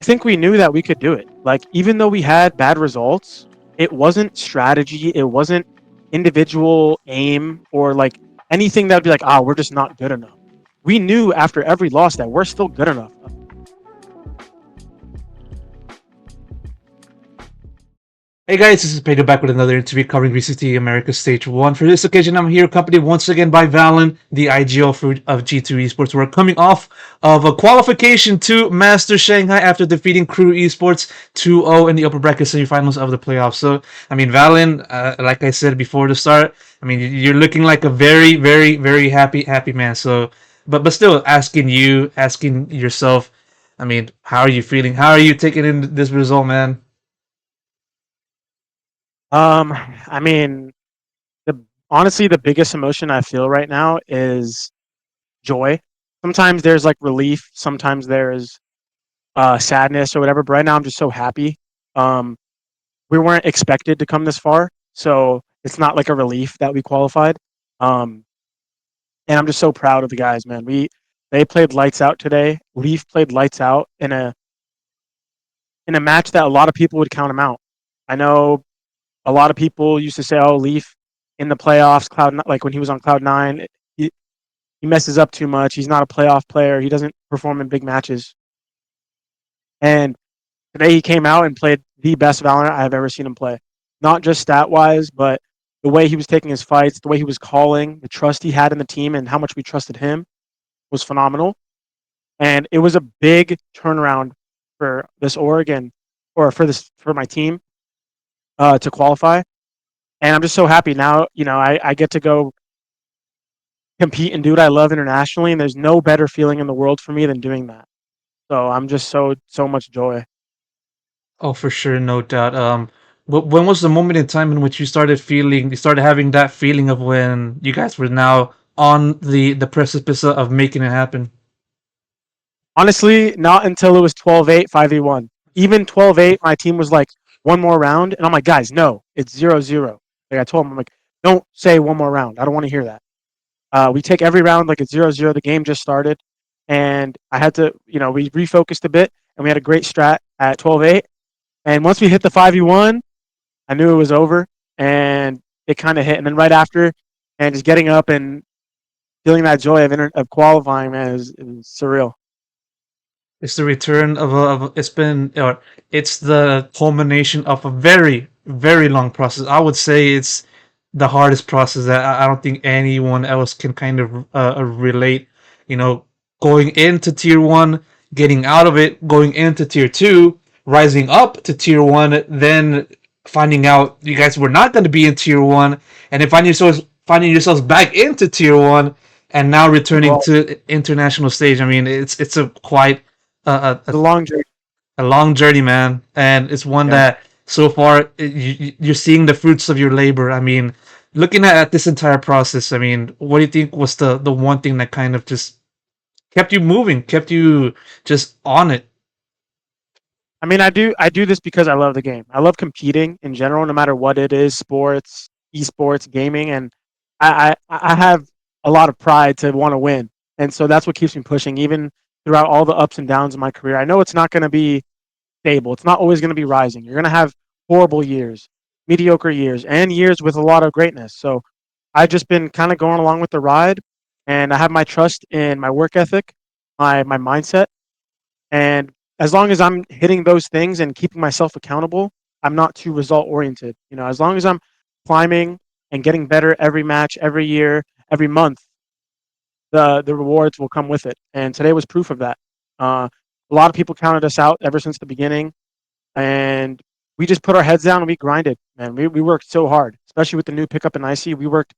I think we knew that we could do it. Like, even though we had bad results, it wasn't strategy, it wasn't individual aim or like anything that would be like, ah, we're just not good enough. We knew after every loss that we're still good enough. Hey guys, this is Pedro back with another interview covering VCT America Stage 1. For this occasion, I'm here accompanied once again by Valyn, the IGL of G2 Esports. We're coming off of a qualification to Masters Shanghai after defeating Crew Esports 2-0 in the upper bracket semifinals of the playoffs. So, Valyn, like I said before the start, you're looking like a very, very, very happy man. So, but still asking yourself, how are you feeling? How are you taking in this result, man? I mean, the honestly the biggest emotion I feel right now is joy. Sometimes there's like relief, sometimes there's sadness or whatever. But right now, I'm just so happy. Um, we weren't expected to come this far, so it's not like a relief that we qualified. Um, and I'm just so proud of the guys, man. They played lights out today. Leaf played lights out in a match that a lot of people would count him out. I know a lot of people used to say, "Oh, Leaf in the playoffs, like when he was on Cloud 9, he messes up too much. He's not a playoff player. He doesn't perform in big matches." And today he came out and played the best Valorant I've ever seen him play. Not just stat wise, but the way he was taking his fights, the way he was calling, the trust he had in the team, and how much we trusted him was phenomenal. And it was a big turnaround for this Oregon, or for my team to qualify. And I'm just so happy now. I get to go compete and do what I love internationally, and there's no better feeling in the world for me than doing that. So I'm just so much joy. Oh, for sure, no doubt. When was the moment in time in which you started having that feeling of when you guys were now on the precipice of making it happen? Honestly, not until it was 12-8, 5v1. Even 12-8, my team was like, one more round. And I'm like, guys, no, it's 0-0. Like I told them, I'm like, don't say one more round. I don't want to hear that. We take every round like it's 0-0. The game just started. And I had to, we refocused a bit and we had a great strat at 12-8. And once we hit the 5v1, I knew it was over and it kind of hit. And then right after, and just getting up and feeling that joy of qualifying, man, is surreal. It's the return it's been, or it's the culmination of a very, very long process. I would say it's the hardest process that I don't think anyone else can kind of relate. You know, going into tier one, getting out of it, going into tier two, rising up to tier one, then finding out you guys were not going to be in tier one, and then finding yourselves back into tier one, and now returning Well, to international stage. It's a quite a it's a long journey. a long journey, man, and it's one Yeah. that so far you're seeing the fruits of your labor. Looking at this entire process, what do you think was the one thing that kind of just kept you moving, kept you just on it? I mean, I do this because I love the game. I love competing in general, no matter what it is, sports, esports, gaming, and I have a lot of pride to want to win, and so that's what keeps me pushing, even throughout all the ups and downs of my career. I know it's not going to be stable. It's not always going to be rising. You're going to have horrible years, mediocre years, and years with a lot of greatness. So I've just been kind of going along with the ride, and I have my trust in my work ethic, my mindset, and as long as I'm hitting those things and keeping myself accountable, I'm not too result oriented. As long as I'm climbing and getting better every match, every year, every month, the rewards will come with it. And today was proof of that. A lot of people counted us out ever since the beginning, and we just put our heads down and we grinded. Man, we worked so hard, especially with the new pickup in IC. We worked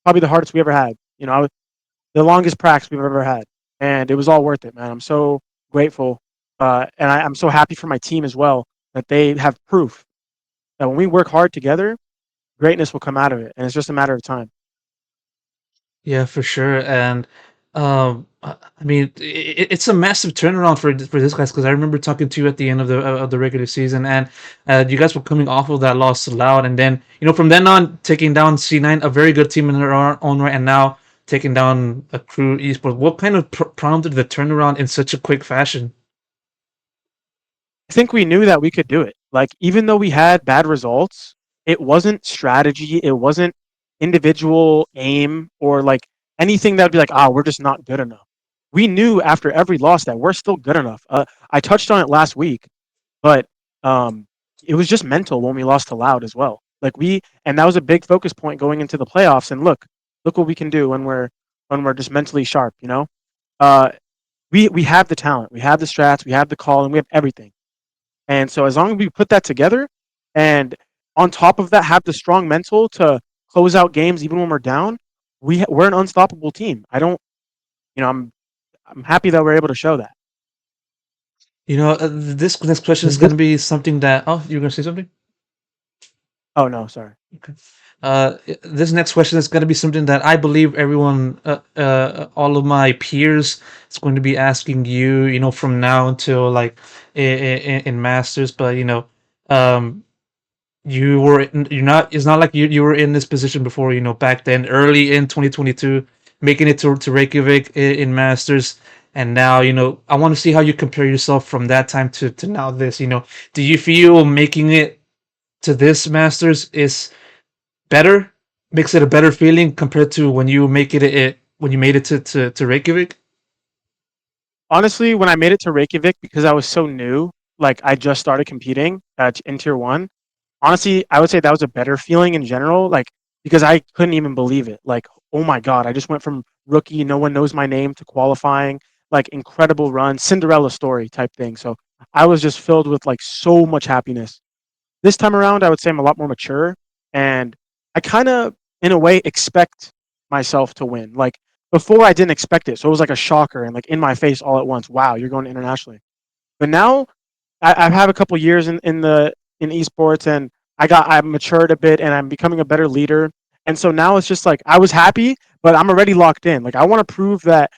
probably the hardest we ever had. The longest practice we've ever had, and it was all worth it, man. I'm so grateful, and I'm so happy for my team as well that they have proof that when we work hard together, greatness will come out of it, and it's just a matter of time. Yeah, for sure. And it's a massive turnaround for this guys, because I remember talking to you at the end of the regular season, and you guys were coming off of that loss to Loud, and then from then on taking down C9, a very good team in their own right, and now taking down a Crew Esports. What kind of prompted the turnaround in such a quick fashion? think we knew that we could do it. Like even though we had bad results, it wasn't strategy, it wasn't individual aim or like anything that would be like, ah, we're just not good enough. We knew after every loss that we're still good enough. I touched on it last week, but um, it was just mental when we lost to Loud as well. And that was a big focus point going into the playoffs. And look what we can do when we're just mentally sharp. Uh, we have the talent, we have the strats, we have the call, and we have everything. And so as long as we put that together, and on top of that, have the strong mental to close out games even when we're down, we're an unstoppable team. I don't, you know, I'm happy that we're able to show that. This next question is going to be something that. Oh, you're going to say something? Oh no, sorry. Okay. This next question is going to be something that I believe everyone, all of my peers, is going to be asking you. From now until like in Masters, but um, you're not. It's not like you were in this position before. Back then, early in 2022, making it to Reykjavik in Masters. And now, I want to see how you compare yourself from that time to now this. Do you feel making it to this Masters is better, makes it a better feeling compared to when you make it when you made it to Reykjavik? Honestly, when I made it to Reykjavik, because I was so new, like I just started competing in tier one. Honestly, I would say that was a better feeling in general, like because I couldn't even believe it. Like, oh my god, I just went from rookie, no one knows my name, to qualifying, like incredible run, Cinderella story type thing. So I was just filled with like so much happiness. This time around, I would say I'm a lot more mature, and I kind of, in a way, expect myself to win. Like before, I didn't expect it, so it was like a shocker and like in my face all at once. Wow, you're going internationally. But now I've had a couple years in esports, and I've matured a bit, and I'm becoming a better leader. And so now it's just like I was happy, but I'm already locked in. Like I want to prove that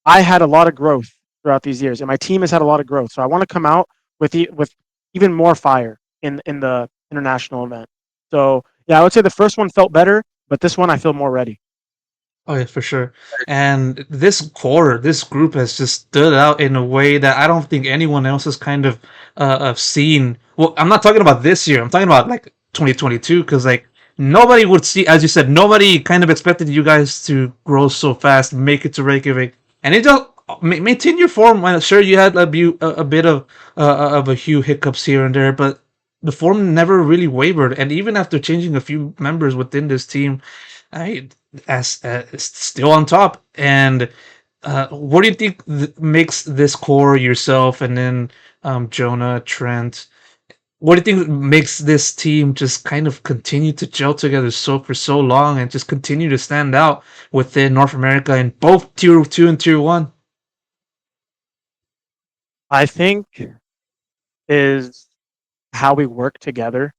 I had a lot of growth throughout these years, and my team has had a lot of growth. So I want to come out with even more fire in the international event. So yeah, I would say the first one felt better, but this one I feel more ready. Oh yeah, for sure. And this group has just stood out in a way that I don't think anyone else has kind of seen. Well, I'm not talking about this year. I'm talking about like 2022, because like nobody would see, as you said, nobody kind of expected you guys to grow so fast, make it to Reykjavik, and it just maintain your form. I'm sure you had a bit of a few hiccups here and there, but the form never really wavered. And even after changing a few members within this team, I as still on top. And what do you think makes this core, yourself, and then Jonah, Trent? What do you think makes this team just kind of continue to gel together for so long and just continue to stand out within North America in both tier two and tier one? I think is how we work together.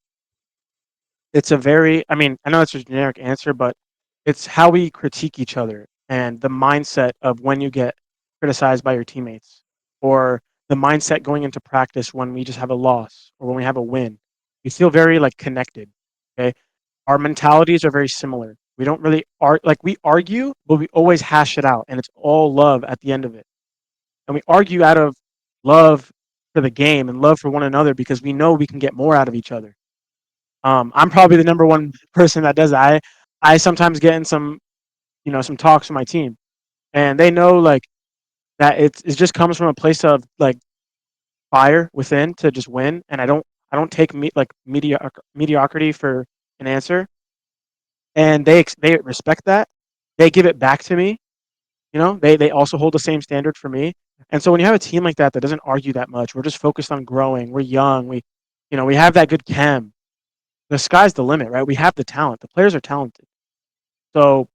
It's a very, I mean, I know it's a generic answer, but it's how we critique each other and the mindset of when you get criticized by your teammates, or the mindset going into practice when we just have a loss or when we have a win. We feel very like connected. Okay. Our mentalities are very similar. We don't really we argue, but we always hash it out, and it's all love at the end of it. And we argue out of love for the game and love for one another because we know we can get more out of each other. I'm probably the number one person that does that. I sometimes get in some talks with my team, and they know like that it just comes from a place of like fire within to just win, and I don't take mediocrity for an answer, and they respect that. They give it back to me. They also hold the same standard for me. And so when you have a team like that doesn't argue that much, we're just focused on growing. We're young. We have that good chem. The sky's the limit, right? We have the talent. The players are talented. So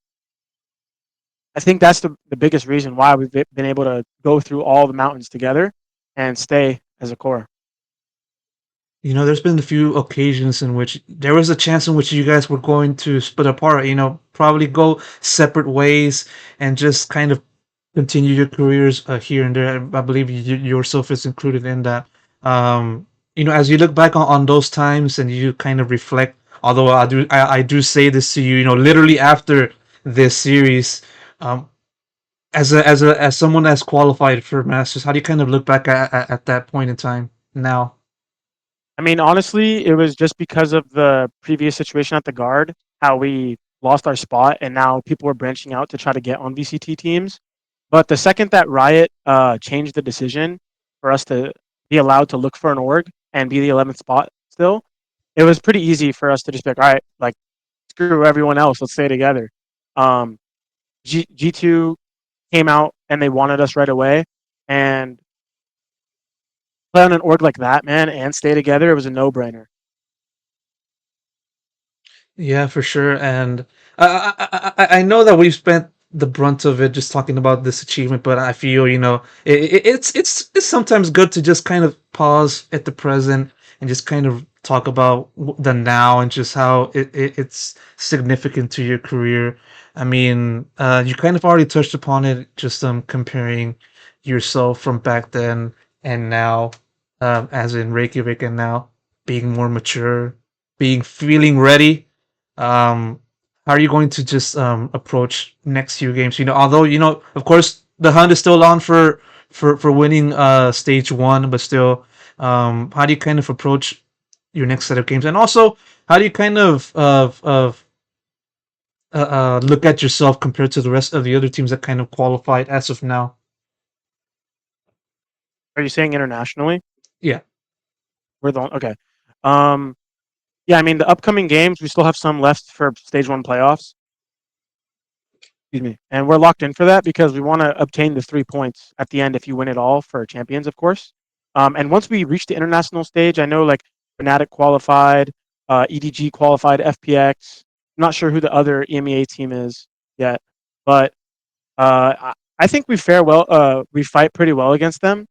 I think that's the biggest reason why we've been able to go through all the mountains together and stay as a core. There's been a few occasions in which there was a chance in which you guys were going to split apart, probably go separate ways and just kind of continue your careers here and there. I believe yourself is included in that. As you look back on those times and you kind of reflect, although I do say this to you, literally after this series, um, as someone that's qualified for Masters, how do you kind of look back at that point in time now? I mean, honestly, it was just because of the previous situation at the guard, how we lost our spot, and now people were branching out to try to get on VCT teams. But the second that Riot changed the decision for us to be allowed to look for an org and be the 11th spot still, it was pretty easy for us to just be like, all right, like screw everyone else, let's stay together. Um, G2 came out and they wanted us right away, and play on an org like that, man, and stay together, it was a no brainer. Yeah, for sure. And I know that we've spent the brunt of it just talking about this achievement, but I feel it's sometimes good to just kind of pause at the present and just kind of talk about the now and just how it's significant to your career. I mean, you kind of already touched upon it, just comparing yourself from back then and now, as in Reykjavik and now being more mature, being feeling ready. How are you going to just approach next few games? Although of course, the hunt is still on for winning stage one, but still, how do you kind of approach your next set of games? And also, how do you kind of look at yourself compared to the rest of the other teams that kind of qualified as of now? Are you saying internationally? Yeah. We're the okay. Um, yeah, I mean the upcoming games, we still have some left for stage one playoffs. Excuse me, and we're locked in for that because we want to obtain the 3 points at the end if you win it all for champions, of course. And once we reach the international stage, I know like Fnatic qualified, EDG qualified, FPX. I'm not sure who the other EMEA team is yet, but I think we fare well. We fight pretty well against them.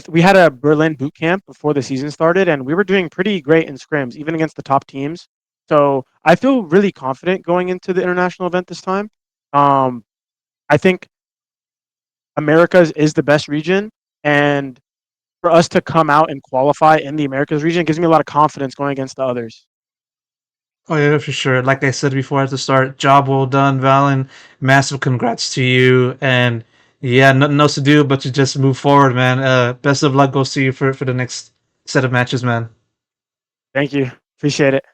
We had a Berlin boot camp before the season started, and we were doing pretty great in scrims, even against the top teams. So I feel really confident going into the international event this time. Um, I think Americas is the best region, and for us to come out and qualify in the Americas region gives me a lot of confidence going against the others. Oh yeah, for sure. Like I said before at the start, job well done, Valyn. Massive congrats to you. And yeah, nothing else to do but to just move forward, man. Best of luck goes to you for the next set of matches, man. Thank you, appreciate it.